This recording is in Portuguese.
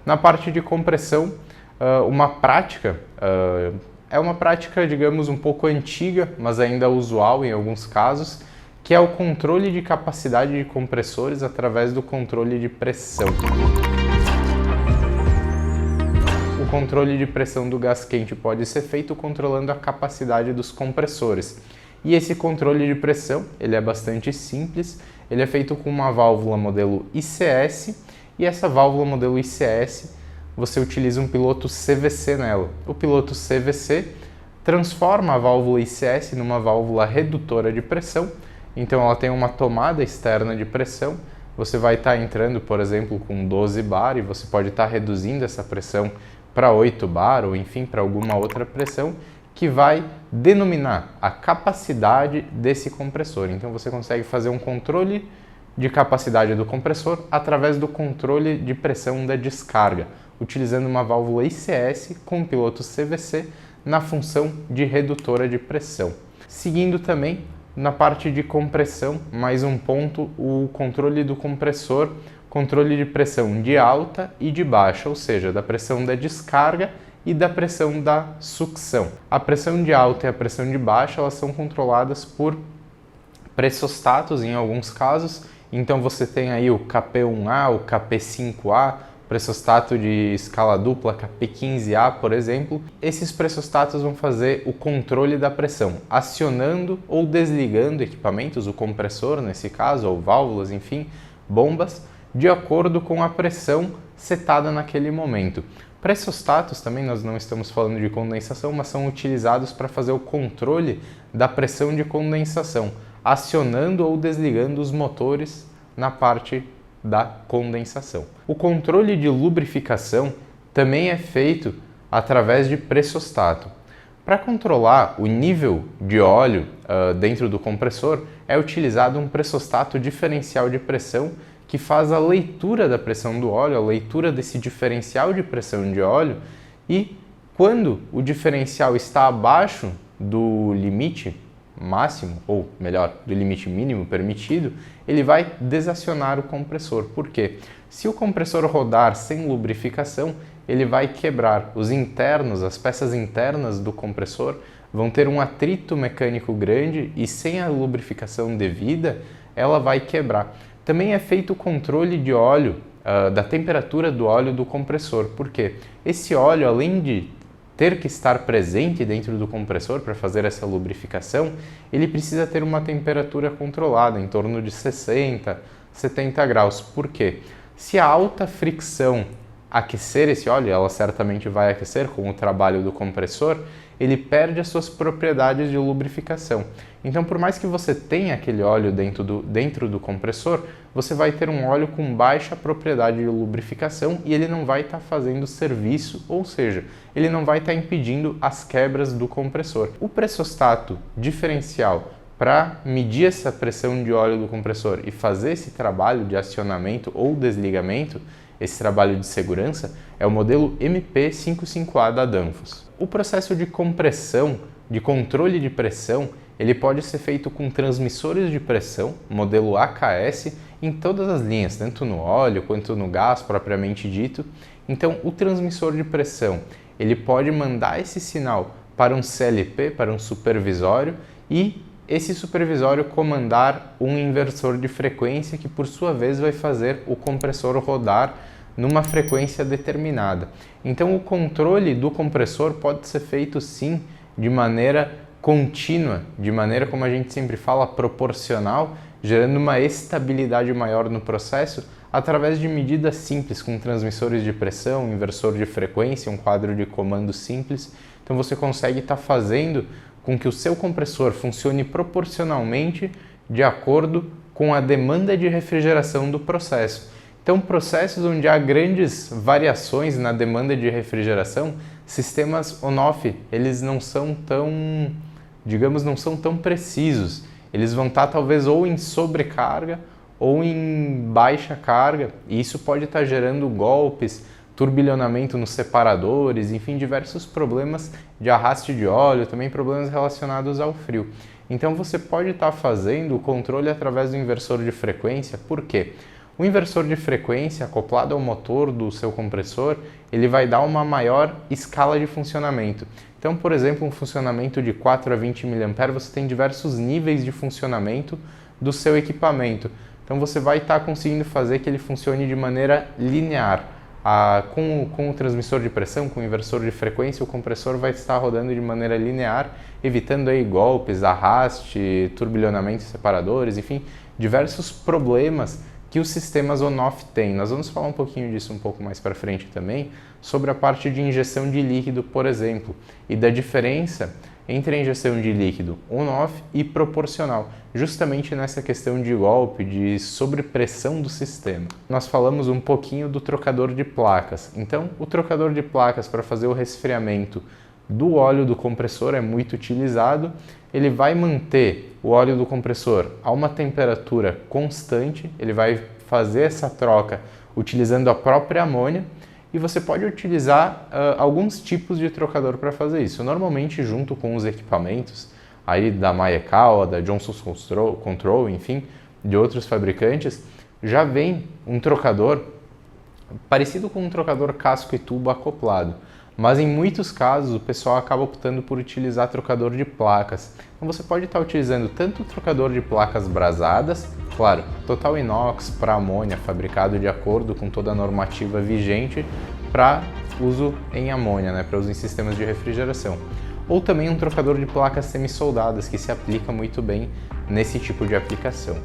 Na parte de compressão, uma prática, é uma prática, digamos, um pouco antiga, mas ainda usual em alguns casos, que é o controle de capacidade de compressores através do controle de pressão. O controle de pressão do gás quente pode ser feito controlando a capacidade dos compressores. E esse controle de pressão, ele é bastante simples, ele é feito com uma válvula modelo ICS, e essa válvula modelo ICS, você utiliza um piloto CVC nela. O piloto CVC transforma a válvula ICS numa válvula redutora de pressão, então ela tem uma tomada externa de pressão, você vai estar entrando, por exemplo, com 12 bar e você pode estar reduzindo essa pressão para 8 bar ou enfim para alguma outra pressão que vai denominar a capacidade desse compressor. Então você consegue fazer um controle de capacidade do compressor através do controle de pressão da descarga, utilizando uma válvula ICS com um piloto CVC na função de redutora de pressão. Seguindo também na parte de compressão, mais um ponto, o controle do compressor, controle de pressão de alta e de baixa, ou seja, da pressão da descarga e da pressão da sucção. A pressão de alta e a pressão de baixa, elas são controladas por pressostatos em alguns casos, então você tem aí o KP1A, o KP5A, pressostato de escala dupla KP15A, por exemplo. Esses pressostatos vão fazer o controle da pressão, acionando ou desligando equipamentos, o compressor nesse caso, ou válvulas, enfim, bombas, de acordo com a pressão setada naquele momento. Pressostatos também, nós não estamos falando de condensação, mas são utilizados para fazer o controle da pressão de condensação, acionando ou desligando os motores na parte da condensação. O controle de lubrificação também é feito através de pressostato. Para controlar o nível de óleo dentro do compressor, é utilizado um pressostato diferencial de pressão que faz a leitura da pressão do óleo, a leitura desse diferencial de pressão de óleo, e quando o diferencial está abaixo do limite máximo, ou melhor, do limite mínimo permitido, ele vai desacionar o compressor. Por quê? Se o compressor rodar sem lubrificação, ele vai quebrar os internos, as peças internas do compressor vão ter um atrito mecânico grande e sem a lubrificação devida, ela vai quebrar. Também é feito o controle de óleo, da temperatura do óleo do compressor. Por quê? Esse óleo, além de ter que estar presente dentro do compressor para fazer essa lubrificação, ele precisa ter uma temperatura controlada, em torno de 60, 70 graus. Por quê? Se a alta fricção aquecer esse óleo, ela certamente vai aquecer com o trabalho do compressor, ele perde as suas propriedades de lubrificação. Então, por mais que você tenha aquele óleo dentro do compressor, você vai ter um óleo com baixa propriedade de lubrificação e ele não vai estar fazendo serviço, ou seja, ele não vai estar impedindo as quebras do compressor. O pressostato diferencial para medir essa pressão de óleo do compressor e fazer esse trabalho de acionamento ou desligamento, esse trabalho de segurança, é o modelo MP55A da Danfoss. O processo de compressão, de controle de pressão, ele pode ser feito com transmissores de pressão, modelo AKS, em todas as linhas, tanto no óleo quanto no gás propriamente dito. Então, o transmissor de pressão, ele pode mandar esse sinal para um CLP, para um supervisório, e esse supervisório comandar um inversor de frequência que, por sua vez, vai fazer o compressor rodar numa frequência determinada. Então, o controle do compressor pode ser feito, sim, de maneira contínua, de maneira, como a gente sempre fala, proporcional, gerando uma estabilidade maior no processo, através de medidas simples, com transmissores de pressão, inversor de frequência, um quadro de comando simples. Então, você consegue estar fazendo com que o seu compressor funcione proporcionalmente de acordo com a demanda de refrigeração do processo. Então, processos onde há grandes variações na demanda de refrigeração, sistemas on-off, eles não são tão, digamos, não são tão precisos. Eles vão estar talvez ou em sobrecarga ou em baixa carga, e isso pode estar gerando golpes, turbilhonamento nos separadores, enfim, diversos problemas de arraste de óleo, também problemas relacionados ao frio. Então você pode estar fazendo o controle através do inversor de frequência. Por quê? O inversor de frequência acoplado ao motor do seu compressor, ele vai dar uma maior escala de funcionamento. Então, por exemplo, um funcionamento de 4 a 20 mA, você tem diversos níveis de funcionamento do seu equipamento. Então você vai estar conseguindo fazer que ele funcione de maneira linear. Com o transmissor de pressão, com o inversor de frequência, o compressor vai estar rodando de maneira linear, evitando aí golpes, arraste, turbilhonamentos separadores, enfim, diversos problemas que os sistemas on-off têm. Nós vamos falar um pouquinho disso um pouco mais para frente também, sobre a parte de injeção de líquido, por exemplo, e da diferença entre a injeção de líquido on-off e proporcional, justamente nessa questão de golpe, de sobrepressão do sistema. Nós falamos um pouquinho do trocador de placas. Então, o trocador de placas para fazer o resfriamento do óleo do compressor é muito utilizado. Ele vai manter o óleo do compressor a uma temperatura constante, ele vai fazer essa troca utilizando a própria amônia, e você pode utilizar alguns tipos de trocador para fazer isso. Normalmente junto com os equipamentos aí da Maekawa, da Johnson Control, enfim, de outros fabricantes, já vem um trocador parecido com um trocador casco e tubo acoplado. Mas em muitos casos o pessoal acaba optando por utilizar trocador de placas. Então você pode estar utilizando tanto o trocador de placas brasadas, claro, total inox para amônia, fabricado de acordo com toda a normativa vigente para uso em amônia, né, para uso em sistemas de refrigeração. Ou também um trocador de placas semi-soldadas que se aplica muito bem nesse tipo de aplicação.